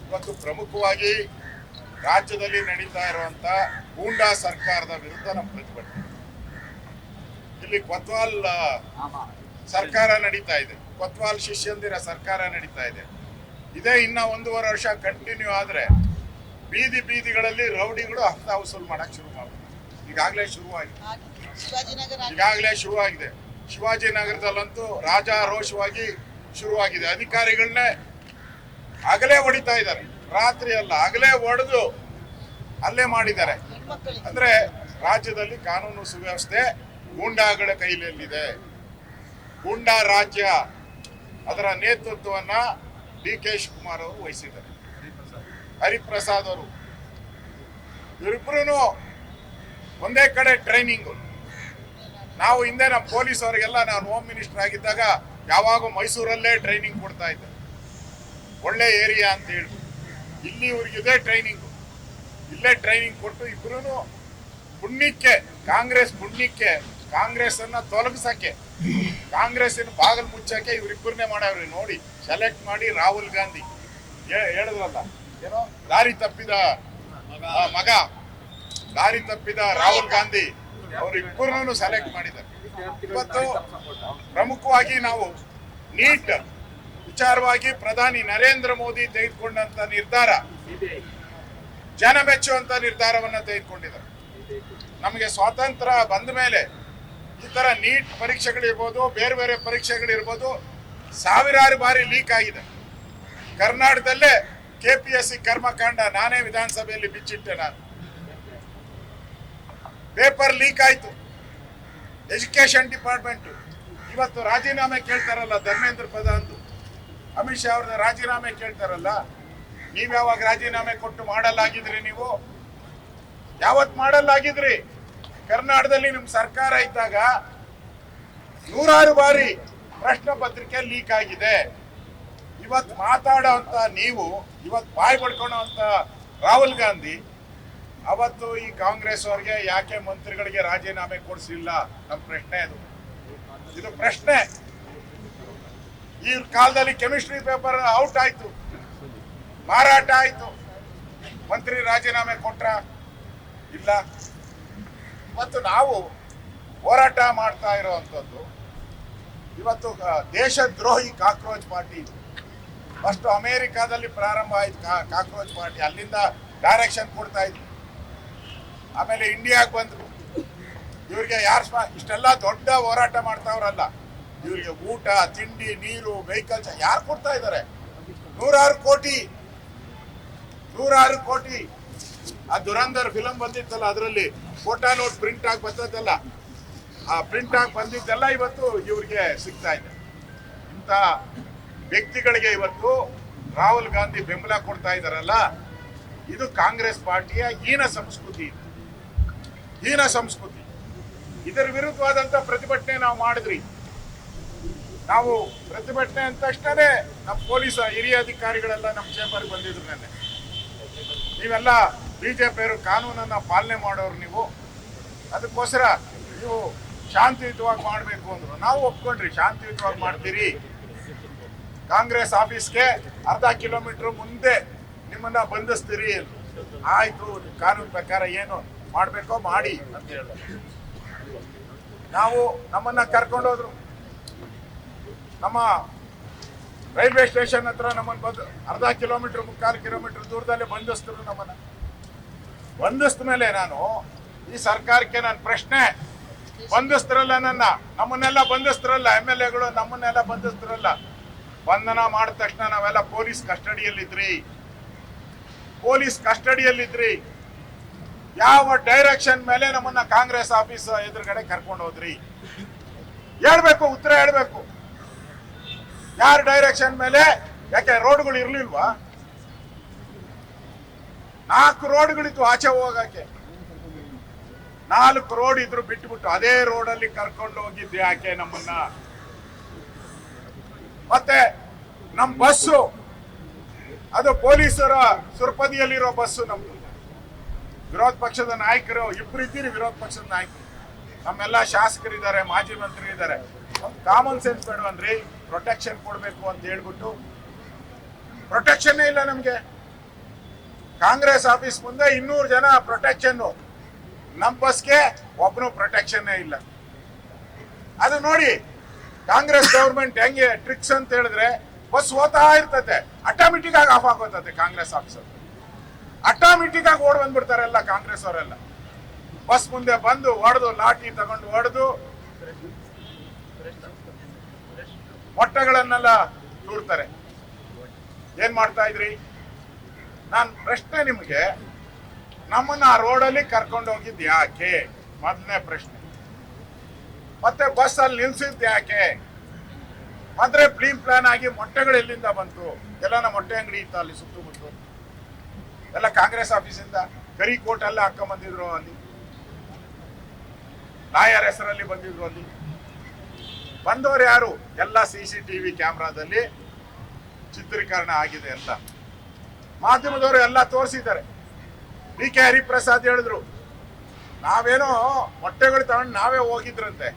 ಇವತ್ತು ಪ್ರಮುಖವಾಗಿ ರಾಜ್ಯದಲ್ಲಿ ನಡೀತಾ ಇರುವಂತ ಗೂಂಡಾ ಸರ್ಕಾರದ ವಿರುದ್ಧ ನಮ್ಮ ಪ್ರತಿಭಟನೆ. ಇಲ್ಲಿ ಕೊತ್ವಾಲ್ ಸರ್ಕಾರ ನಡೀತಾ ಇದೆ, ಕೊತ್ವಾಲ್ ಶಿಷ್ಯಂದಿರ ಸರ್ಕಾರ ನಡೀತಾ ಇದೆ. ಇದೇ ಇನ್ನ 1.5 ವರ್ಷ ಕಂಟಿನ್ಯೂ ಆದ್ರೆ ಬೀದಿಗಳಲ್ಲಿ ರೌಡಿಗಳು ಹಫ್ತ ವಸೂಲ್ ಮಾಡಕ್ ಶುರು ಮಾಡ್ತಾರೆ. ಈಗಾಗಲೇ ಶುರುವಾಗಿದೆ. ಶಿವಾಜಿನಗರದಲ್ಲಂತೂ ರಾಜಾರೋಷವಾಗಿ ಶುರುವಾಗಿದೆ. ಅಧಿಕಾರಿಗಳನ್ನೇ ಹಗಲೇ ಹೊಡಿತಾ ಇದ್ದಾರೆ, ರಾತ್ರಿ ಅಲ್ಲ ಹಗಲೇ ಹೊಡೆದು ಅಲ್ಲೇ ಮಾಡಿದ್ದಾರೆ. ಅಂದ್ರೆ ರಾಜ್ಯದಲ್ಲಿ ಕಾನೂನು ಸುವ್ಯವಸ್ಥೆ ಗೂಂಡಾಗಳ ಕೈಯಲ್ಲಿದೆ. ಗೂಂಡಾ ರಾಜ್ಯ, ಅದರ ನೇತೃತ್ವವನ್ನ DK ಶಿವಕುಮಾರ್ ಅವರು ವಹಿಸಿದ್ದಾರೆ, ಹರಿಪ್ರಸಾದ್ ಅವರು. ಇವರಿಬ್ಬರು ಒಂದೇ ಕಡೆ ಟ್ರೈನಿಂಗು. ನಾವು ಹಿಂದೆ ನಮ್ಮ ಪೊಲೀಸ್ ಅವರಿಗೆಲ್ಲ ನಾನು ಹೋಮ್ ಮಿನಿಸ್ಟರ್ ಆಗಿದ್ದಾಗ ಯಾವಾಗ ಮೈಸೂರಲ್ಲೇ ಟ್ರೈನಿಂಗ್ ಕೊಡ್ತಾ ಇದ್ದೆ, ಒಳ್ಳೆ ಏರಿಯಾ ಅಂತ ಹೇಳಿ. ಇಲ್ಲಿ ಇವ್ರಿಗೆ ಇದೇ ಟ್ರೈನಿಂಗು, ಇಲ್ಲೇ ಟ್ರೈನಿಂಗ್ ಕೊಟ್ಟು ಇಬ್ರು ಪುಣ್ಯಕ್ಕೆ ಕಾಂಗ್ರೆಸ್ ಅನ್ನ ತೊಲಗಿಸಕ್ಕೆ, ಕಾಂಗ್ರೆಸ್ಸಿನ ಬಾಗಲ್ ಮುಚ್ಚಕ್ಕೆ ಇವರಿಬ್ಬರನ್ನೇ ಮಾಡವ್ರಿ. ನೋಡಿ, ಸೆಲೆಕ್ಟ್ ಮಾಡಿ ರಾಹುಲ್ ಗಾಂಧಿ ಹೇಳಿದ್ರಲ್ಲ, ಏನೋ ದಾರಿ ತಪ್ಪಿದ ಮಗ, ದಾರಿ ತಪ್ಪಿದ ರಾಹುಲ್ ಗಾಂಧಿ ಅವರಿಬ್ಬರನ್ನು ಸೆಲೆಕ್ಟ್ ಮಾಡಿದ್ದಾರೆ. ಇವತ್ತು ಪ್ರಮುಖವಾಗಿ ನಾವು ನೀಟ್ ವಿಚಾರವಾಗಿ ಪ್ರಧಾನಿ ನರೇಂದ್ರ ಮೋದಿ ತೆಗೆದುಕೊಂಡಂತ ನಿರ್ಧಾರ ಜನ ಮೆಚ್ಚುವಂತ ನಿರ್ಧಾರವನ್ನ ತೆಗೆದುಕೊಂಡಿದ್ದಾರೆ. ನಮಗೆ ಸ್ವಾತಂತ್ರ್ಯ ಬಂದ ಮೇಲೆ ಈ ತರ ನೀಟ್ ಪರೀಕ್ಷೆಗಳಿರ್ಬೋದು, ಬೇರೆ ಬೇರೆ ಪರೀಕ್ಷೆಗಳಿರ್ಬೋದು, ಸಾವಿರಾರು ಬಾರಿ ಲೀಕ್ ಆಗಿದೆ. ಕರ್ನಾಟಕದಲ್ಲೇ KPSC ಕರ್ಮಕಾಂಡ ನಾನೇ ವಿಧಾನಸಭೆಯಲ್ಲಿ ಬಿಚ್ಚಿಟ್ಟೆ. ನಾನು ಪೇಪರ್ ಲೀಕ್ ಆಯ್ತು. ಎಜುಕೇಶನ್ ಡಿಪಾರ್ಟ್ಮೆಂಟ್ ಇವತ್ತು ರಾಜೀನಾಮೆ ಕೇಳ್ತಾರಲ್ಲ, ಧರ್ಮೇಂದ್ರ ಪ್ರಧಾನ್, ಅಮಿತ್ ಶಾ ಅವ್ರದ್ದು ರಾಜೀನಾಮೆ ಕೇಳ್ತಾರಲ್ಲ. ನೀವ್ ಯಾವಾಗ ರಾಜೀನಾಮೆ ಕೊಟ್ಟು ಮಾಡಲಾಗಿದ್ರಿ? ನೀವು ಯಾವತ್ ಮಾಡಲಾಗಿದ್ರಿ? ಕರ್ನಾಟಕದಲ್ಲಿ ನಿಮ್ ಸರ್ಕಾರ ಇದ್ದಾಗ ನೂರಾರು ಬಾರಿ ಪ್ರಶ್ನೆ ಪತ್ರಿಕೆ ಲೀಕ್ ಆಗಿದೆ. ಇವತ್ತು ಮಾತಾಡೋಂತ ನೀವು, ಇವತ್ತು ಬಾಯಿ ಪಡ್ಕೊಳ್ಳೋಂತ ರಾಹುಲ್ ಗಾಂಧಿ ಅವತ್ತು ಈ ಕಾಂಗ್ರೆಸ್ ಅವರಿಗೆ ಯಾಕೆ ಮಂತ್ರಿಗಳಿಗೆ ರಾಜೀನಾಮೆ ಕೊಡಿಸಲಿಲ್ಲ? ನಮ್ಮ ಪ್ರಶ್ನೆ ಇದು ಪ್ರಶ್ನೆ. ಈ ಕಾಲದಲ್ಲಿ ಕೆಮಿಸ್ಟ್ರಿ ಪೇಪರ್ ಔಟ್ ಆಯ್ತು, ಮಾರಾಟ ಆಯ್ತು, ಮಂತ್ರಿ ರಾಜೀನಾಮೆ ಕೊಟ್ರ? ಇಲ್ಲ. ಇವತ್ತು ನಾವು ಹೋರಾಟ ಮಾಡ್ತಾ ಇರುವಂತದ್ದು ಇವತ್ತು ದೇಶದ್ರೋಹಿ ಕಾಕ್ರೋಚ್ ಪಾರ್ಟಿ. ಫಸ್ಟ್ ಅಮೆರಿಕಾದಲ್ಲಿ ಪ್ರಾರಂಭ ಆಯ್ತು ಕಾಕ್ರೋಚ್ ಪಾರ್ಟಿ, ಅಲ್ಲಿಂದ ಡೈರೆಕ್ಷನ್ ಕೊಡ್ತಾ ಇದ್ವಿ. ಆಮೇಲೆ ಇಂಡಿಯಾಗೆ ಬಂದ್ರು. ಇವ್ರಿಗೆ ಯಾರು ಇಷ್ಟೆಲ್ಲ ದೊಡ್ಡ ಹೋರಾಟ ಮಾಡ್ತಾವ್ರಲ್ಲ, ಇವ್ರಿಗೆ ಊಟ, ತಿಂಡಿ, ನೀರು, ವೆಹಿಕಲ್ಸ್ ಯಾರು ಕೊಡ್ತಾ ಇದ್ದಾರೆ? ನೂರಾರು ಕೋಟಿ. ಆ ದುರಂಧರ್ ಫಿಲಂ ಬಂದಿತ್ತಲ್ಲ, ಅದರಲ್ಲಿ ಫೋಟೋ ನೋಟ್ ಪ್ರಿಂಟ್ ಆಗಿ ಬರ್ತದಲ್ಲ, ಆ ಪ್ರಿಂಟ್ ಆಗಿ ಬಂದಿದ್ದೆಲ್ಲ ಇವತ್ತು ಇವ್ರಿಗೆ ಸಿಗ್ತಾ ಇದೆ. ಇಂಥ ವ್ಯಕ್ತಿಗಳಿಗೆ ಇವತ್ತು ರಾಹುಲ್ ಗಾಂಧಿ ಬೆಂಬಲ ಕೊಡ್ತಾ ಇದ್ದಾರಲ್ಲ, ಇದು ಕಾಂಗ್ರೆಸ್ ಪಾರ್ಟಿಯ ಹೀನ ಸಂಸ್ಕೃತಿ. ಇದರ ವಿರುದ್ಧವಾದಂತ ಪ್ರತಿಭಟನೆ ನಾವು ಮಾಡಿದ್ರಿ. ನಾವು ಪ್ರತಿಭಟನೆ ಅಂದ ತಕ್ಷಣನೇ ನಮ್ಮ ಪೊಲೀಸ್ ಹಿರಿಯ ಅಧಿಕಾರಿಗಳೆಲ್ಲ ನಮ್ಮ ಚೇಂಬರ್ಗೆ ಬಂದಿದ್ರು. ನೆನ್ನೆ ನೀವೆಲ್ಲ ಬಿಜೆಪಿಯವರು ಕಾನೂನನ್ನ ಪಾಲನೆ ಮಾಡೋರು, ನೀವು ಅದಕ್ಕೋಸ್ಕರ ನೀವು ಶಾಂತಿಯುತವಾಗಿ ಮಾಡಬೇಕು ಅಂದ್ರು. ನಾವು ಒಪ್ಕೊಂಡ್ರಿ, ಶಾಂತಿಯುತವಾಗಿ ಮಾಡ್ತೀರಿ. ಕಾಂಗ್ರೆಸ್ ಆಫೀಸ್ಗೆ ಅರ್ಧ ಕಿಲೋಮೀಟರ್ ಮುಂದೆ ನಿಮ್ಮನ್ನ ಬಂಧಿಸ್ತೀರಿ. ಆಯ್ತು, ಕಾನೂನು ಪ್ರಕಾರ ಏನು ಮಾಡ್ಬೇಕೋ ಮಾಡಿ ಅಂತ ಹೇಳಿದ್ರು. ನಾವು ನಮ್ಮನ್ನ ಕರ್ಕೊಂಡೋದ್ರು, ನಮ್ಮ ರೈಲ್ವೆ ಸ್ಟೇಷನ್ ಹತ್ರ ನಮ್ಮನ್ನು ಬಂದು ಅರ್ಧ ಕಿಲೋಮೀಟರ್, 3/4 ಕಿಲೋಮೀಟರ್ ದೂರದಲ್ಲಿ ಬಂಧಿಸಿದ್ರು. ನಮ್ಮನ್ನ ಬಂಧಿಸಿದ ಮೇಲೆ ನಾನು ಈ ಸರ್ಕಾರಕ್ಕೆ ನನ್ನ ಪ್ರಶ್ನೆ, ಬಂಧಿಸ್ತಿರಲ್ಲ, ನಮ್ಮನ್ನೆಲ್ಲ ಬಂಧಿಸ್ತಿರಲ್ಲ, MLAಗಳು ನಮ್ಮನ್ನೆಲ್ಲ ಬಂಧಿಸ್ತಿರಲ್ಲ. ಬಂಧನ ಮಾಡಿದ ತಕ್ಷಣ ನಾವೆಲ್ಲ ಪೊಲೀಸ್ ಕಸ್ಟಡಿಯಲ್ಲಿದ್ರಿ. ಯಾವ ಡೈರೆಕ್ಷನ್ ಮೇಲೆ ನಮ್ಮನ್ನ ಕಾಂಗ್ರೆಸ್ ಆಫೀಸ್ ಎದುರುಗಡೆ ಕರ್ಕೊಂಡು ಹೋದ್ರಿ? ಹೇಳ್ಬೇಕು, ಉತ್ತರ ಹೇಳ್ಬೇಕು. ಯಾರ ಡೈರೆಕ್ಷನ್ ಮೇಲೆ? ಯಾಕೆ ರೋಡ್ಗಳು ಇರ್ಲಿಲ್ವಾ? 4 ರೋಡ್ಗಳಿತ್ತು ಆಚೆ ಹೋಗಕ್ಕೆ. 4 ರೋಡ್ ಇದ್ರು ಬಿಟ್ಬಿಟ್ಟು ಅದೇ ರೋಡಲ್ಲಿ ಕರ್ಕೊಂಡು ಹೋಗಿದ್ದೆ ಯಾಕೆ ನಮ್ಮನ್ನ? ಮತ್ತೆ ನಮ್ಮ ಬಸ್ಸು ಅದು ಪೊಲೀಸರ ಸುರಪದಿಯಲ್ಲಿರೋ ಬಸ್ಸು ನಮ್ದು. ವಿರೋಧ ಪಕ್ಷದ ನಾಯಕರು ಇಬ್ರು ಇದ್ದೀರಿ, ವಿರೋಧ ಪಕ್ಷದ ನಾಯಕರು ನಮ್ಮೆಲ್ಲ ಶಾಸಕರಿದ್ದಾರೆ, ಮಾಜಿ ಮಂತ್ರಿ ಇದ್ದಾರೆ. Common sense ಬೇಡವನ್ರಿ? ಪ್ರೊಟೆಕ್ಷನ್ ಕೊಡ್ಬೇಕು ಅಂತ ಹೇಳ್ಬಿಟ್ಟು ಪ್ರೊಟೆಕ್ಷನ್ನೇ ಇಲ್ಲ ನಮ್ಗೆ. ಕಾಂಗ್ರೆಸ್ ಆಫೀಸ್ ಮುಂದೆ 200 ಜನ ಪ್ರೊಟೆಕ್ಷನ್, ನಮ್ಮ ಬಸ್ಗೆ ಒಬ್ಬನು ಪ್ರೊಟೆಕ್ಷನ್ ಇಲ್ಲ. ಅದು ನೋಡಿ ಕಾಂಗ್ರೆಸ್ ಗೌರ್ಮೆಂಟ್ ಹೆಂಗೆ ಟ್ರಿಕ್ಸ್ ಅಂತ ಹೇಳಿದ್ರೆ, ಬಸ್ ಹೋಗ್ತಾ ಇರ್ತತೆ, ಆಟೋಮೆಟಿಕ್ ಆಗಿ ಆಫ್ ಆಗೋತತೆ. ಕಾಂಗ್ರೆಸ್ ಆಫೀಸರ್ ಆಟೋಮೆಟಿಕ್ ಆಗಿ ಓಡ್ ಬಂದ್ಬಿಡ್ತಾರೆ ಎಲ್ಲ ಕಾಂಗ್ರೆಸ್ ಅವರೆಲ್ಲ. ಬಸ್ ಮುಂದೆ ಬಂದು ಹೊಡೆದು, ಲಾಠಿ ತಗೊಂಡು ಹೊಡೆದು ಮೊಟ್ಟೆಗಳನ್ನೆಲ್ಲ ತೂರ್ತಾರೆ. ಏನ್ ಮಾಡ್ತಾ ಇದ್ರಿ? ನಾನು ಪ್ರಶ್ನೆ ನಿಮ್ಗೆ, ನಮ್ಮನ್ನ ಆ ರೋಡಲ್ಲಿ ಕರ್ಕೊಂಡು ಹೋಗಿದ್ ಯಾಕೆ? ಮೊದಲನೇ ಪ್ರಶ್ನೆ. ಮತ್ತೆ ಬಸ್ ಅಲ್ಲಿ ನಿಲ್ಸಿದ್ ಯಾಕೆ? ಮತ್ತೆ ಪ್ಲಾನ್ ಆಗಿ ಮೊಟ್ಟೆಗಳು ಎಲ್ಲಿಂದ ಬಂತು? ಎಲ್ಲ ಮೊಟ್ಟೆ ಅಂಗಡಿ ಇತ್ತು ಅಲ್ಲಿ ಸುತ್ತಮುತ್ತ, ಎಲ್ಲ ಕಾಂಗ್ರೆಸ್ ಆಫೀಸಿಂದ ಕರಿ ಕೋಟ್ ಎಲ್ಲ ಹಾಕೊಂಡ್ ಬಂದಿದ್ರು. ಅಲ್ಲಿ ಲಾಯರ್ ಹೆಸರಲ್ಲಿ ಬಂದಿದ್ರು. ಅಲ್ಲಿ ಬಂದವರು ಯಾರು? ಎಲ್ಲ CCTV ಕ್ಯಾಮ್ರಾದಲ್ಲಿ ಚಿತ್ರೀಕರಣ ಆಗಿದೆ ಅಂತ ಮಾಧ್ಯಮದವರು ಎಲ್ಲ ತೋರಿಸಿದ್ದಾರೆ. BK ಹರಿಪ್ರಸಾದ್ ಹೇಳಿದ್ರು, ನಾವೇನೋ ಮೊಟ್ಟೆಗಳು ತಗೊಂಡು ನಾವೇ ಹೋಗಿದ್ರಂತೆ.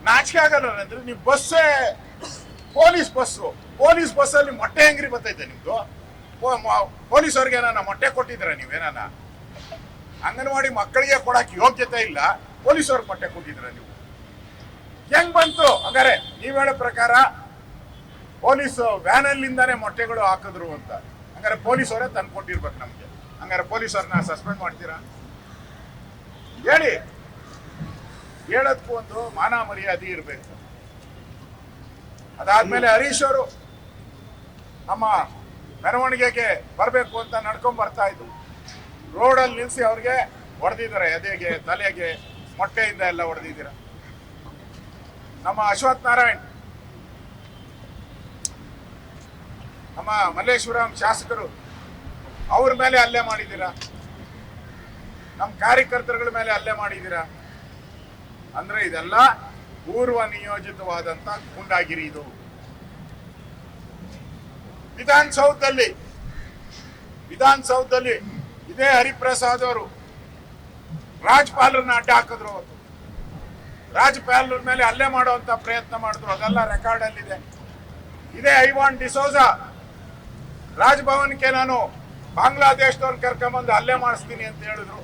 ನಾಚಿಕೆ ಆಗಲ್ಲ ಅಂದ್ರೆ, ನೀವು ಬಸ್ಸೇ ಪೊಲೀಸ್ ಬಸ್ಸಲ್ಲಿ ಮೊಟ್ಟೆ ಅಂಗಡಿ ಬರ್ತೈತೆ ನಿಮ್ದು. ಪೊಲೀಸವ್ರಿಗೆ ಏನಾನ ಮೊಟ್ಟೆ ಕೊಟ್ಟಿದ್ರ? ನೀವೇನಾನ ಅಂಗನವಾಡಿ ಮಕ್ಕಳಿಗೆ ಕೊಡಕ್ಕೆ ಯೋಗ್ಯತೆ ಇಲ್ಲ, ಪೊಲೀಸವ್ರಿಗೆ ಮೊಟ್ಟೆ ಕೊಟ್ಟಿದ್ರ ನೀವು? ಹೆಂಗ್ ಬಂತು? ಹಂಗಾರೆ ನೀವ್ ಹೇಳೋ ಪ್ರಕಾರ ಪೊಲೀಸ್ ವ್ಯಾನಲ್ಲಿಂದಾನೆ ಮೊಟ್ಟೆಗಳು ಹಾಕಿದ್ರು ಅಂತ. ಹಂಗಾರೆ ಪೊಲೀಸವರೇ ತಂದು ಕೊಟ್ಟಿರ್ಬೇಕು ನಮ್ಗೆ. ಹಂಗಾರೆ ಪೊಲೀಸವ್ರನ್ನ ಸಸ್ಪೆಂಡ್ ಮಾಡ್ತೀರಾ? ಹೇಳಿ. ಹೇಳೋದಕ್ಕೂ ಒಂದು ಮಾನ ಮರ್ಯಾದೆ ಇರ್ಬೇಕು. ಅದಾದ್ಮೇಲೆ ಹರೀಶ್ ಅವರು ನಮ್ಮ ಮೆರವಣಿಗೆಗೆ ಬರಬೇಕು ಅಂತ ನಡ್ಕೊಂಡ್ ಬರ್ತಾ ಇದ್ರು. ರೋಡಲ್ಲಿ ನಿಲ್ಸಿ ಅವ್ರಿಗೆ ಹೊಡೆದಿದ್ದಾರೆ, ಎದೆಗೆ, ತಲೆಗೆ ಮೊಟ್ಟೆಯಿಂದ ಎಲ್ಲ ಹೊಡೆದಿದ್ದೀರ. ನಮ್ಮ ಅಶ್ವಥ್ ನಾರಾಯಣ್, ನಮ್ಮ ಮಲ್ಲೇಶ್ವರಂ ಶಾಸಕರು, ಅವ್ರ ಮೇಲೆ ಹಲ್ಲೆ ಮಾಡಿದ್ದೀರಾ. ನಮ್ಮ ಕಾರ್ಯಕರ್ತರುಗಳ ಮೇಲೆ ಹಲ್ಲೆ ಮಾಡಿದ್ದೀರಾ. ಅಂದ್ರೆ ಇದೆಲ್ಲ ಪೂರ್ವ ನಿಯೋಜಿತವಾದಂತ ಗೂಂಡಾಗಿರಿ. ಇದು ವಿಧಾನಸೌಧದಲ್ಲಿ ಇದೇ ಹರಿಪ್ರಸಾದ್ ಅವರು ರಾಜ್ಪಾಲರನ್ನ ಅಡ್ಡ ಹಾಕಿದ್ರು. ರಾಜ್ಪಾಲರ ಮೇಲೆ ಹಲ್ಲೆ ಮಾಡುವಂತ ಪ್ರಯತ್ನ ಮಾಡಿದ್ರು. ಅದೆಲ್ಲ ರೆಕಾರ್ಡ್ ಅಲ್ಲಿದೆ. ಇದೇ ಐವಾನ್ ಡಿಸೋಜಾ ರಾಜಭವನ್ಗೆ ನಾನು ಬಾಂಗ್ಲಾದೇಶದವ್ರನ್ನ ಕರ್ಕೊಂಬಂದು ಹಲ್ಲೆ ಮಾಡಿಸ್ತೀನಿ ಅಂತ ಹೇಳಿದ್ರು.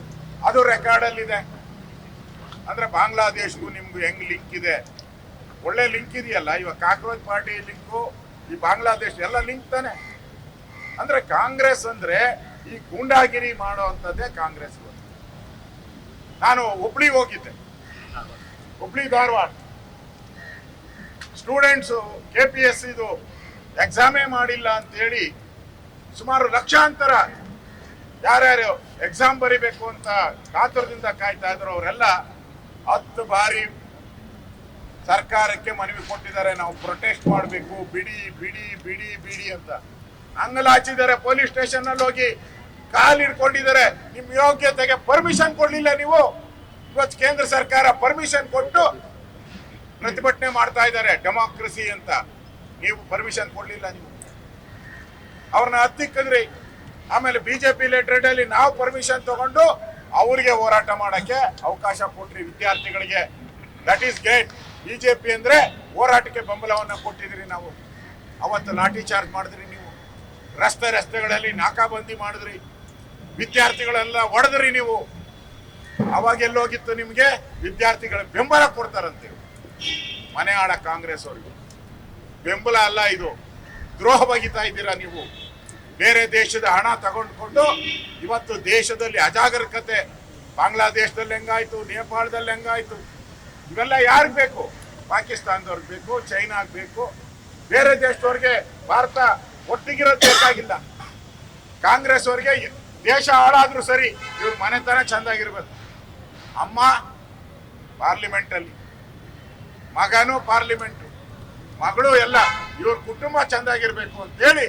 ಅದು ರೆಕಾರ್ಡ್ ಅಲ್ಲಿದೆ. ಅಂದ್ರೆ ಬಾಂಗ್ಲಾದೇಶ್ಗೂ ನಿಮ್ಗೂ ಹೆಂಗ್ ಲಿಂಕ್ ಇದೆ? ಒಳ್ಳೆ ಲಿಂಕ್ ಇದೆಯಲ್ಲ. ಇವಾಗ ಕಾಕ್ರೋಚ್ ಪಾರ್ಟಿ ಲಿಂಕು, ಈ ಬಾಂಗ್ಲಾದೇಶ್ ಎಲ್ಲ ಲಿಂಕ್ ತಾನೆ. ಅಂದ್ರೆ ಕಾಂಗ್ರೆಸ್ ಅಂದ್ರೆ ಈ ಗೂಂಡಾಗಿರಿ ಮಾಡುವಂಥದ್ದೇ ಕಾಂಗ್ರೆಸ್. ನಾನು ಹುಬ್ಳಿ ಹೋಗಿದ್ದೆ, ಹುಬ್ಳಿ ಧಾರವಾಡ. ಸ್ಟೂಡೆಂಟ್ಸು KPSC ಎಕ್ಸಾಮೇ ಮಾಡಿಲ್ಲ ಅಂತೇಳಿ ಸುಮಾರು ಲಕ್ಷಾಂತರ ಯಾರ್ಯಾರು ಎಕ್ಸಾಮ್ ಬರಿಬೇಕು ಅಂತ ಕಾತುರದಿಂದ ಕಾಯ್ತಾ ಇದ್ರು. ಅವರೆಲ್ಲ 10 ಬಾರಿ ಸರ್ಕಾರಕ್ಕೆ ಮನವಿ ಕೊಟ್ಟಿದ್ದಾರೆ, ನಾವು ಪ್ರೊಟೆಸ್ಟ್ ಮಾಡಬೇಕು, ಬಿಡಿ ಬಿಡಿ ಬಿಡಿ ಬಿಡಿ ಅಂತ. ಅಂಗಲಾಚಿದ್ದಾರೆ. ಪೊಲೀಸ್ ಸ್ಟೇಷನ್ ಅಲ್ಲಿ ಹೋಗಿ ಕಾಲ್ ಹಿಡ್ಕೊಂಡಿದ್ದಾರೆ. ನಿಮ್ ಯೋಗ್ಯತೆಗೆ ಪರ್ಮಿಷನ್ ಕೊಡ್ಲಿಲ್ಲ ನೀವು. ಇವತ್ತು ಕೇಂದ್ರ ಸರ್ಕಾರ ಪರ್ಮಿಷನ್ ಕೊಟ್ಟು ಪ್ರತಿಭಟನೆ ಮಾಡ್ತಾ ಇದ್ದಾರೆ, ಡೆಮಾಕ್ರಸಿ ಅಂತ. ನೀವು ಪರ್ಮಿಷನ್ ಕೊಡ್ಲಿಲ್ಲ. ನೀವು ಅವ್ರನ್ನ ಹತ್ತಿಕ್ಕದ್ರಿ. ಆಮೇಲೆ BJP ಲೆಟರ್ ಅಲ್ಲಿ ನಾವು ಪರ್ಮಿಷನ್ ತಗೊಂಡು ಅವ್ರಿಗೆ ಹೋರಾಟ ಮಾಡಕ್ಕೆ ಅವಕಾಶ ಕೊಟ್ರಿ, ವಿದ್ಯಾರ್ಥಿಗಳಿಗೆ. That is great. BJP ಅಂದ್ರೆ ಹೋರಾಟಕ್ಕೆ ಬೆಂಬಲವನ್ನ ಕೊಟ್ಟಿದ್ರಿ. ನಾವು ಅವತ್ತು ಲಾಠಿ ಚಾರ್ಜ್ ಮಾಡಿದ್ರಿ, ನೀವು ರಸ್ತೆಗಳಲ್ಲಿ ನಾಕಾಬಂದಿ ಮಾಡಿದ್ರಿ, ವಿದ್ಯಾರ್ಥಿಗಳೆಲ್ಲ ಹೊಡೆದ್ರಿ ನೀವು. ಅವಾಗ ಎಲ್ಲೋಗಿತ್ತು ನಿಮ್ಗೆ? ವಿದ್ಯಾರ್ಥಿಗಳ ಬೆಂಬಲ ಕೊಡ್ತಾರಂತೆ. ಮನೆ ಆಡ ಕಾಂಗ್ರೆಸ್ ಅವ್ರಿಗೆ ಬೆಂಬಲ ಅಲ್ಲ, ಇದು ದ್ರೋಹ ಬಗಿತಾ ಇದ್ದೀರಾ ನೀವು. ಬೇರೆ ದೇಶದ ಹಣ ತಗೊಂಡ್ಕೊಂಡು ಇವತ್ತು ದೇಶದಲ್ಲಿ ಅಜಾಗರೂಕತೆ. ಬಾಂಗ್ಲಾದೇಶದಲ್ಲಿ ಹೆಂಗಾಯ್ತು, ನೇಪಾಳದಲ್ಲಿ ಹೆಂಗಾಯ್ತು, ಇವೆಲ್ಲ ಯಾರಿಗೆ ಬೇಕು? ಪಾಕಿಸ್ತಾನದವ್ರಿಗೆ ಬೇಕು, ಚೈನಾಗ್ ಬೇಕು. ಬೇರೆ ದೇಶದವ್ರಿಗೆ ಭಾರತ ಒಟ್ಟಿಗಿರೋದು ಬೇಕಾಗಿಲ್ಲ. ಕಾಂಗ್ರೆಸ್ ಅವ್ರಿಗೆ ದೇಶ ಹಾಳಾದ್ರೂ ಸರಿ, ಇವ್ರ ಮನೆತನ ಚಂದಾಗಿರ್ಬೇಕು. ಅಮ್ಮ ಪಾರ್ಲಿಮೆಂಟ್ ಅಲ್ಲಿ, ಮಗನೂ ಪಾರ್ಲಿಮೆಂಟ್, ಮಗಳು ಎಲ್ಲ, ಇವ್ರ ಕುಟುಂಬ ಚಂದಾಗಿರ್ಬೇಕು ಅಂತೇಳಿ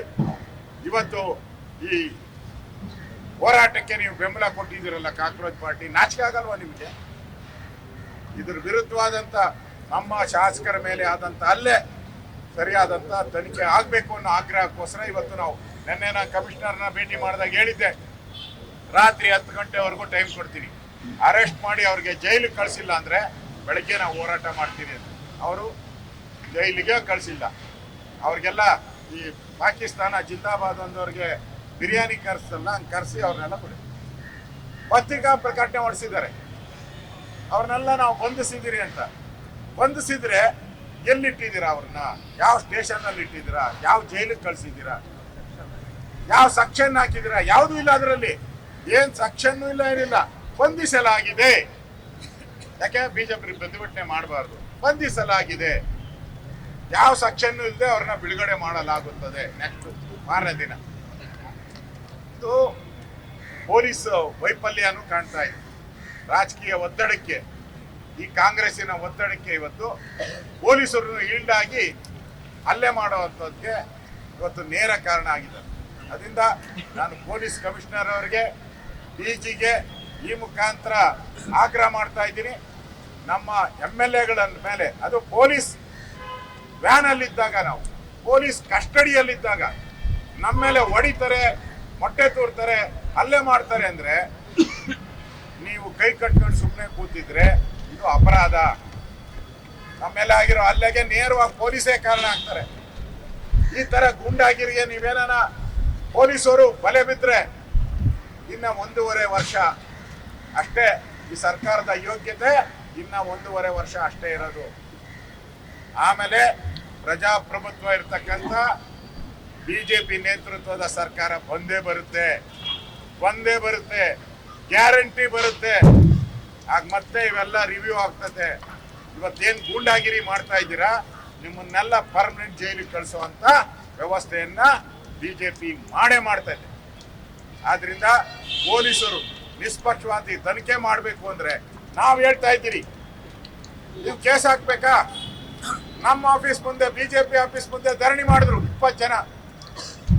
ಇವತ್ತು ಈ ಹೋರಾಟಕ್ಕೆ ನೀವು ಬೆಂಬಲ ಕೊಟ್ಟಿದ್ದೀರಲ್ಲ ಕಾಕ್ರೋಚ್ ಪಾರ್ಟಿ. ನಾಚಿಕೆ ಆಗಲ್ವಾ ನಿಮಗೆ? ಇದ್ರ ವಿರುದ್ಧವಾದಂತ ನಮ್ಮ ಶಾಸಕರ ಮೇಲೆ ಆದಂತ ಹಲ್ಲೆ ಸರಿಯಾದಂತ ತನಿಖೆ ಆಗ್ಬೇಕು ಅನ್ನೋ ಆಗ್ರಹಕ್ಕೋಸ್ಕರ ಇವತ್ತು ನಾವು ನಿನ್ನೆ ನಾನು ಕಮಿಷನರ್ನ ಭೇಟಿ ಮಾಡಿದಾಗ ಹೇಳಿದ್ದೆ, ರಾತ್ರಿ 10 ಗಂಟೆವರೆಗೂ ಟೈಮ್ ಕೊಡ್ತೀನಿ, ಅರೆಸ್ಟ್ ಮಾಡಿ ಅವ್ರಿಗೆ ಜೈಲಿಗೆ ಕಳಿಸಿಲ್ಲ ಅಂದ್ರೆ ಬೆಳಗ್ಗೆ ನಾವು ಹೋರಾಟ ಮಾಡ್ತೀನಿ ಅಂತ. ಅವರು ಜೈಲಿಗೆ ಕಳಿಸಿಲ್ಲ. ಅವ್ರಿಗೆಲ್ಲ ಈ ಪಾಕಿಸ್ತಾನ ಜಿಂದಾಬಾದ್ ಅಂದವ್ರಿಗೆ ಬಿರಿಯಾನಿ ಕರ್ಸಲ್ಲ ಹಂಗೆ ಕರ್ಸಿ ಅವ್ರನ್ನೆಲ್ಲ ಬಿಡಿ. ಪತ್ರಿಕಾ ಪ್ರಕಟಣೆ ಹೊಡಿಸಿದ್ದಾರೆ, ಅವ್ರನ್ನೆಲ್ಲ ನಾವು ಬಂಧಿಸಿದಿರಿ ಅಂತ. ಬಂಧಿಸಿದ್ರೆ ಎಲ್ಲಿಟ್ಟಿದ್ದೀರಾ ಅವ್ರನ್ನ? ಯಾವ ಸ್ಟೇಷನ್ ಅಲ್ಲಿ ಇಟ್ಟಿದ್ದೀರಾ? ಯಾವ ಜೈಲಿಗೆ ಕಳ್ಸಿದ್ದೀರಾ? ಯಾವ ಸೆಕ್ಷನ್ ಹಾಕಿದ್ದೀರಾ? ಯಾವ್ದು ಇಲ್ಲ ಅದರಲ್ಲಿ, ಏನ್ ಸೆಕ್ಷನ್ ಇಲ್ಲ, ಏನಿಲ್ಲ. ಬಂಧಿಸಲಾಗಿದೆ. ಯಾಕೆ ಬಿಜೆಪಿ ಪ್ರತಿಭಟನೆ ಮಾಡಬಾರ್ದು? ಬಂಧಿಸಲಾಗಿದೆ. ಯಾವ ಸೆಕ್ಷನ್ ಇಲ್ಲದೆ ಅವ್ರನ್ನ ಬಿಡುಗಡೆ ಮಾಡಲಾಗುತ್ತದೆ ನೆಕ್ಸ್ಟ್ ಮಾರನೇ ದಿನ. ಇದು ಪೊಲೀಸ್ ವೈಫಲ್ಯನೂ ಕಾಣ್ತಾ ಇದೆ. ರಾಜಕೀಯ ಒತ್ತಡಕ್ಕೆ, ಈ ಕಾಂಗ್ರೆಸ್ಸಿನ ಒತ್ತಡಕ್ಕೆ ಇವತ್ತು ಪೊಲೀಸರು ಈಲ್ಡಾಗಿ ಹಲ್ಲೆ ಮಾಡುವಂಥದ್ದಕ್ಕೆ ಇವತ್ತು ನೇರ ಕಾರಣ ಆಗಿದೆ. ಅದರಿಂದ ನಾನು ಪೊಲೀಸ್ ಕಮಿಷನರ್ ಅವರಿಗೆ, ಡಿಜಿಗೆ ಈ ಮುಖಾಂತರ ಆಗ್ರಹ ಮಾಡ್ತಾ ಇದ್ದೀನಿ. ನಮ್ಮ MLAಗಳ ಮೇಲೆ, ಅದು ಪೊಲೀಸ್ ವ್ಯಾನ್ ಅಲ್ಲಿದ್ದಾಗ, ನಾವು ಪೊಲೀಸ್ ಕಸ್ಟಡಿಯಲ್ಲಿದ್ದಾಗ ನಮ್ಮ ಮೇಲೆ ಹೊಡಿತಾರೆ, ಮೊಟ್ಟೆ ತೋರ್ತಾರೆ, ಹಲ್ಲೆ ಮಾಡ್ತಾರೆ ಅಂದ್ರೆ ನೀವು ಕೈ ಕಟ್ಕೊಂಡು ಸುಮ್ಮನೆ ಕೂತಿದ್ರೆ ಇದು ಅಪರಾಧ. ನಮ್ಮ ಮೇಲೆ ಆಗಿರೋ ಹಲ್ಲೆಗೆ ನೇರವಾಗಿ ಪೊಲೀಸೇ ಕಾರಣ ಆಗ್ತಾರೆ. ಈ ತರ ಗೂಂಡಾಗಿರಿಗೆ ನೀವೇನ ಪೊಲೀಸರು ಬಲೆ ಬಿದ್ರೆ ಇನ್ನ 1.5 ವರ್ಷ ಅಷ್ಟೇ. ಈ ಸರ್ಕಾರದ ಯೋಗ್ಯತೆ ಇನ್ನ 1.5 ವರ್ಷ ಅಷ್ಟೇ ಇರೋದು. ಆಮೇಲೆ ಪ್ರಜಾಪ್ರಭುತ್ವ ಇರ್ತಕ್ಕಂಥ ಬಿಜೆಪಿ ನೇತೃತ್ವದ ಸರ್ಕಾರ ಬಂದೇ ಬರುತ್ತೆ, ಗ್ಯಾರಂಟಿ ಬರುತ್ತೆ. ಆಗ ಮತ್ತೆ ಇವೆಲ್ಲ ರಿವ್ಯೂ ಆಗ್ತದೆ. ಇವತ್ತೇನು ಗೂಂಡಾಗಿರಿ ಮಾಡ್ತಾ ಇದ್ದೀರಾ, ನಿಮ್ಮನ್ನೆಲ್ಲ ಪರ್ಮನೆಂಟ್ ಜೈಲಿಗೆ ಕಳಿಸುವಂತ ವ್ಯವಸ್ಥೆಯನ್ನ ಬಿಜೆಪಿ ಮಾಡ್ತಾ ಇದೆ. ಆದ್ರಿಂದ ಪೊಲೀಸರು ನಿಷ್ಪಕ್ಷಪಾತಿ ತನಿಖೆ ಮಾಡಬೇಕು ಅಂದ್ರೆ ನಾವು ಹೇಳ್ತಾ ಇದ್ದೀರಿ, ನೀವು ಕೇಸ್ ಹಾಕ್ಬೇಕಾ? ನಮ್ಮ ಆಫೀಸ್ ಮುಂದೆ, ಬಿಜೆಪಿ ಆಫೀಸ್ ಮುಂದೆ ಧರಣಿ ಮಾಡಿದ್ರು 20 ಜನ.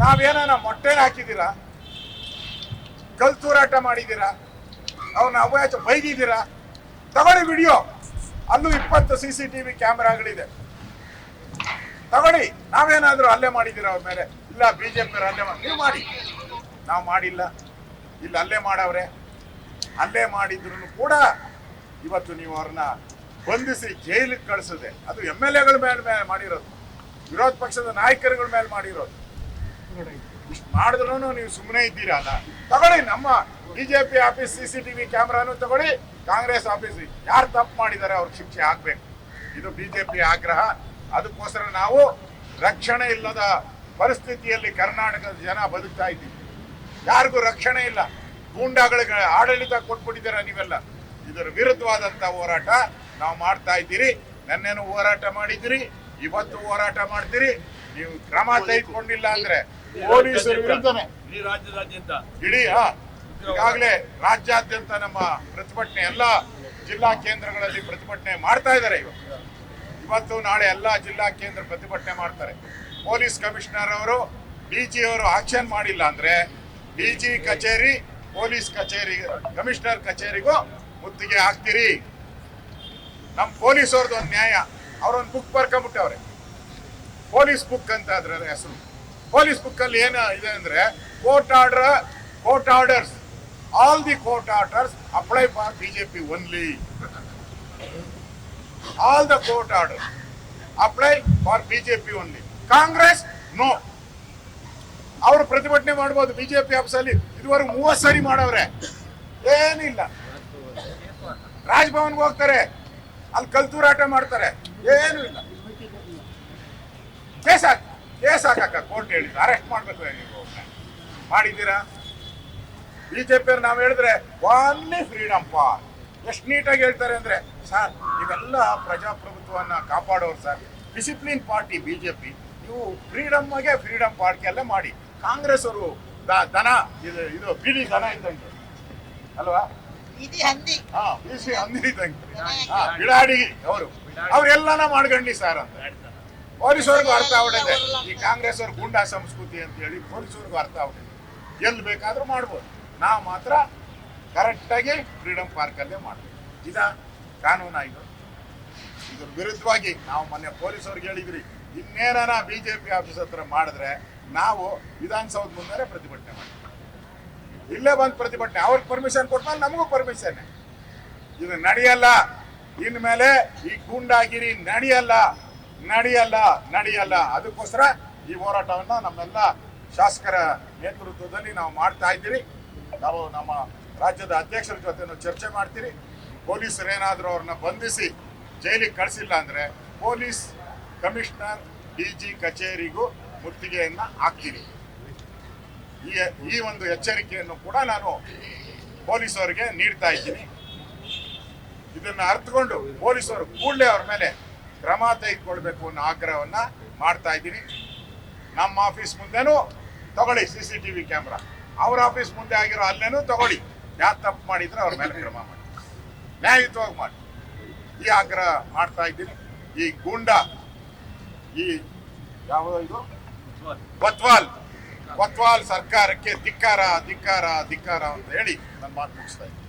ನಾವೇನ ಮೊಟ್ಟೆನ ಹಾಕಿದ್ದೀರಾ? ಕಲ್ತೂರಾಟ ಮಾಡಿದ್ದೀರಾ? ಅವನ್ನ ಅವ್ಯಾಚ ಬೈದಿದ್ದೀರಾ? ತಗೊಳ್ಳಿ ವಿಡಿಯೋ, ಅಲ್ಲೂ 20 CCTV ಕ್ಯಾಮೆರಾಗಳಿದೆ, ತಗೊಳ್ಳಿ. ನಾವೇನಾದ್ರೂ ಹಲ್ಲೆ ಮಾಡಿದ್ದೀರಾ ಅವ್ರ ಮೇಲೆ? ಇಲ್ಲ, ಬಿಜೆಪಿ ನೀವು ಮಾಡಿ, ನಾವು ಮಾಡಿಲ್ಲ. ಇಲ್ಲಿ ಹಲ್ಲೆ ಮಾಡವ್ರೆ. ಹಲ್ಲೆ ಮಾಡಿದ್ರು ಕೂಡ ಇವತ್ತು ನೀವು ಅವ್ರನ್ನ ಬಂಧಿಸಿ ಜೈಲಿಗೆ ಕಳಿಸದೆ. ಅದು MLAಗಳ ಮೇಲೆ ಮಾಡಿರೋದು, ವಿರೋಧ ಪಕ್ಷದ ನಾಯಕರುಗಳ ಮೇಲೆ ಮಾಡಿರೋದು. ಇಷ್ಟು ಮಾಡಿದ್ರು ನೀವು ಸುಮ್ಮನೆ ಇದ್ದೀರಲ್ಲ. ತಗೊಳ್ಳಿ, ನಮ್ಮ ಬಿಜೆಪಿ ಆಫೀಸ್ CCTV ಕ್ಯಾಮ್ರಾನು ತಗೊಳ್ಳಿ, ಕಾಂಗ್ರೆಸ್ ಆಫೀಸ್ ಯಾರು ತಪ್ಪು ಮಾಡಿದ್ದಾರೆ ಅವ್ರಿಗೆ ಶಿಕ್ಷೆ ಆಗ್ಬೇಕು. ಇದು ಬಿಜೆಪಿ ಆಗ್ರಹ. ಅದಕ್ಕೋಸ್ಕರ ನಾವು ರಕ್ಷಣೆ ಇಲ್ಲದ ಪರಿಸ್ಥಿತಿಯಲ್ಲಿ ಕರ್ನಾಟಕದ ಜನ ಬದುಕ್ತಾ ಇದ್ದೀವಿ. ಯಾರಿಗೂ ರಕ್ಷಣೆ ಇಲ್ಲ. ಗೂಂಡಾಗಳಿಗೆ ಆಡಳಿತ ಕೊಟ್ಬಿಟ್ಟಿದ್ದೀರ ನೀವೆಲ್ಲ. ಇದರ ವಿರುದ್ಧವಾದಂತ ಹೋರಾಟ ನಾವು ಮಾಡ್ತಾ ಇದ್ದೀರಿ. ನೆನ್ನೆನೂ ಹೋರಾಟ ಮಾಡಿದ್ದೀರಿ, ಇವತ್ತು ಹೋರಾಟ ಮಾಡ್ತೀರಿ. ನೀವು ಕ್ರಮ ತೆಗೆದುಕೊಂಡಿಲ್ಲ ಅಂದ್ರೆ ಪೊಲೀಸರ ವಿರುದ್ಧನೇ ಇಡೀ ಈಗಾಗಲೇ ರಾಜ್ಯಾದ್ಯಂತ ನಮ್ಮ ಪ್ರತಿಭಟನೆ, ಎಲ್ಲ ಜಿಲ್ಲಾ ಕೇಂದ್ರಗಳಲ್ಲಿ ಪ್ರತಿಭಟನೆ ಮಾಡ್ತಾ ಇದ್ದಾರೆ. ಇವತ್ತು ನಾಳೆ ಎಲ್ಲ ಜಿಲ್ಲಾ ಕೇಂದ್ರ ಪ್ರತಿಭಟನೆ ಮಾಡ್ತಾರೆ. ಪೊಲೀಸ್ ಕಮಿಷನರ್ ಅವರು, DG ಅವರು ಆಕ್ಷನ್ ಮಾಡಿಲ್ಲ ಅಂದ್ರೆ DG ಕಚೇರಿ, ಪೊಲೀಸ್ ಕಚೇರಿ, ಕಮಿಷನರ್ ಕಚೇರಿಗೂ ಮುತ್ತಿಗೆ ಹಾಕ್ತೀರಿ. ನಮ್ಮ ಪೊಲೀಸ್ ಅವ್ರದ್ದು ಒಂದು ನ್ಯಾಯ, ಅವ್ರೊಂದು ಬುಕ್ ಬರ್ಕೊಂಡ್ಬಿಟ್ಟವ್ರೆ, ಪೊಲೀಸ್ ಬುಕ್ ಅಂತ ಅದ್ರ ಹೆಸರು. ಪೊಲೀಸ್ ಬುಕ್ ಅಲ್ಲಿ ಏನು ಇದೆ ಅಂದ್ರೆ, court orders, all the court orders apply for BJP only. All the court orders apply for BJP only. Congress no. ಅವರು ಪ್ರತಿಭಟನೆ ಮಾಡಬಹುದು ಬಿಜೆಪಿ ಆಫೀಸಲ್ಲಿ. ಇದುವರೆಗೂ 30 ಸರಿ ಮಾಡವ್ರೆ, ಏನಿಲ್ಲ. ರಾಜಭವನ್ಗೆ ಹೋಗ್ತಾರೆ, ಅಲ್ಲಿ ಕಲ್ತೂರಾಟ ಮಾಡ್ತಾರೆ, ಏನು ಇಲ್ಲ. ಕೇಸ್ ಹಾಕಕ್ಕ ಕೋರ್ಟ್ ಹೇಳಿದ್ರು, ಅರೆಸ್ಟ್ ಮಾಡ್ಬೇಕು. ನೀವು ಮಾಡಿದ್ದೀರಾ? ಬಿಜೆಪಿ ಅವ್ರು ನಾವು ಹೇಳಿದ್ರೆ ಒನ್ಲಿ ಫ್ರೀಡಮ್ ಫಾರ್. ಎಷ್ಟು ನೀಟಾಗಿ ಹೇಳ್ತಾರೆ ಅಂದ್ರೆ, ಸರ್ ನೀವೆಲ್ಲ ಪ್ರಜಾಪ್ರಭುತ್ವವನ್ನ ಕಾಪಾಡೋರು ಸರ್, ಡಿಸಿಪ್ಲಿನ್ ಪಾರ್ಟಿ ಬಿಜೆಪಿ, ನೀವು ಫ್ರೀಡಮ್ ಪಾರ್ಟಿ ಎಲ್ಲ ಮಾಡಿ. ಕಾಂಗ್ರೆಸ್ ಅವರು ದನ, ಇದು ಬಿಡಿ ದನ ಇದ್ದಂಗೆ ಅಲ್ವಾ? ಬಿಸಿ ಹಂದಿ ಇದ್ದಂಗೆ, ಬಿಡಾಡಿ ಅವ್ರೆಲ್ಲನ ಮಾಡ್ಕೊಂಡಿ ಸರ್ ಅಂತ ಪೊಲೀಸವ್ರಿಗೂ ಅರ್ಥ ಆಗ್ಬಿಟ್ಟಿದೆ. ಈ ಕಾಂಗ್ರೆಸ್ ಅವ್ರ ಗುಂಡಾ ಸಂಸ್ಕೃತಿ ಅಂತ ಹೇಳಿ ಪೊಲೀಸವ್ರಿಗೂ ಅರ್ಥ ಆಗ್ಬಿಟ್ಟಿದೆ. ಎಲ್ಲಿ ಬೇಕಾದ್ರೂ ಮಾಡ್ಬೋದು, ನಾವು ಮಾತ್ರ ಕರೆಕ್ಟಾಗಿ ಫ್ರೀಡಮ್ ಪಾರ್ಕಲ್ಲೇ ಮಾಡ್ಬೇಕು. ಇದ ಕಾನೂನ. ಇದ್ರ ವಿರುದ್ಧವಾಗಿ ನಾವು ಮೊನ್ನೆ ಪೊಲೀಸವ್ರಿಗೆ ಹೇಳಿದ್ರಿ, ಇನ್ನೇನ ಬಿಜೆಪಿ ಆಫೀಸ್ ಹತ್ರ ಮಾಡಿದ್ರೆ ನಾವು ವಿಧಾನಸೌಧ ಮುಂದೆ ಪ್ರತಿಭಟನೆ ಮಾಡ್ತೀವಿ. ಇಲ್ಲೇ ಬಂದು ಪ್ರತಿಭಟನೆ, ಅವ್ರಿಗೆ ಪರ್ಮಿಷನ್ ಕೊಟ್ಮೇಲೆ ನಮಗೂ ಪರ್ಮಿಷನ್. ಇದು ನಡೆಯಲ್ಲ. ಇನ್ಮೇಲೆ ಈ ಗೂಂಡಾಗಿರಿ ನಡೆಯಲ್ಲ. ಅದಕ್ಕೋಸ್ಕರ ಈ ಹೋರಾಟವನ್ನ ನಮ್ಮೆಲ್ಲ ಶಾಸಕರ ನೇತೃತ್ವದಲ್ಲಿ ನಾವು ಮಾಡ್ತಾ ಇದ್ದೀರಿ. ನಾವು ನಮ್ಮ ರಾಜ್ಯದ ಅಧ್ಯಕ್ಷರ ಜೊತೆ ಚರ್ಚೆ ಮಾಡ್ತೀರಿ. ಪೊಲೀಸರು ಏನಾದರೂ ಅವ್ರನ್ನ ಬಂಧಿಸಿ ಜೈಲಿಗೆ ಕಳಿಸಿಲ್ಲ ಅಂದರೆ ಪೊಲೀಸ್ ಕಮಿಷನರ್ DG ಕಚೇರಿಗೂ ಮುತ್ತಿಗೆಯನ್ನು ಹಾಕ್ತೀನಿ. ಈ ಒಂದು ಎಚ್ಚರಿಕೆಯನ್ನು ಕೂಡ ನಾನು ಪೊಲೀಸರಿಗೆ ನೀಡ್ತಾ ಇದ್ದೀನಿ. ಇದನ್ನು ಅರ್ಥಕೊಂಡು ಪೊಲೀಸರು ಕೂಡಲೇ ಅವ್ರ ಮೇಲೆ ಕ್ರಮ ತೆಗೆದುಕೊಳ್ಬೇಕು ಅನ್ನೋ ಆಗ್ರಹವನ್ನು ಮಾಡ್ತಾ ಇದ್ದೀನಿ. ನಮ್ಮ ಆಫೀಸ್ ಮುಂದೆನೂ ತಗೊಳ್ಳಿ CCTV ಕ್ಯಾಮ್ರಾ, ಅವ್ರ ಆಫೀಸ್ ಮುಂದೆ ಆಗಿರೋ ಅಲ್ಲೇನೂ ತಗೊಳ್ಳಿ. ಯಾರು ತಪ್ಪು ಮಾಡಿದ್ರೆ ಅವ್ರ ಮೇಲೆ ಕ್ರಮ ಮಾಡಿ, ನ್ಯಾಯಯುತವಾಗಿ ಮಾಡಿ, ಈ ಆಗ್ರಹ ಮಾಡ್ತಾ ಇದ್ದೀನಿ. ಈ ಗೂಂಡ, ಈ ಯಾವುದೋ ಇದು ಕೊತ್ವಾಲ್ ಸರ್ಕಾರಕ್ಕೆ ಧಿಕ್ಕಾರ ಧಿಕ್ಕಾರ ಧಿಕ್ಕಾರ ಅಂತ ಹೇಳಿ ನನ್ನ ಮಾತು ಮುಗಿಸ್ತಾ ಇದ್ದೀನಿ.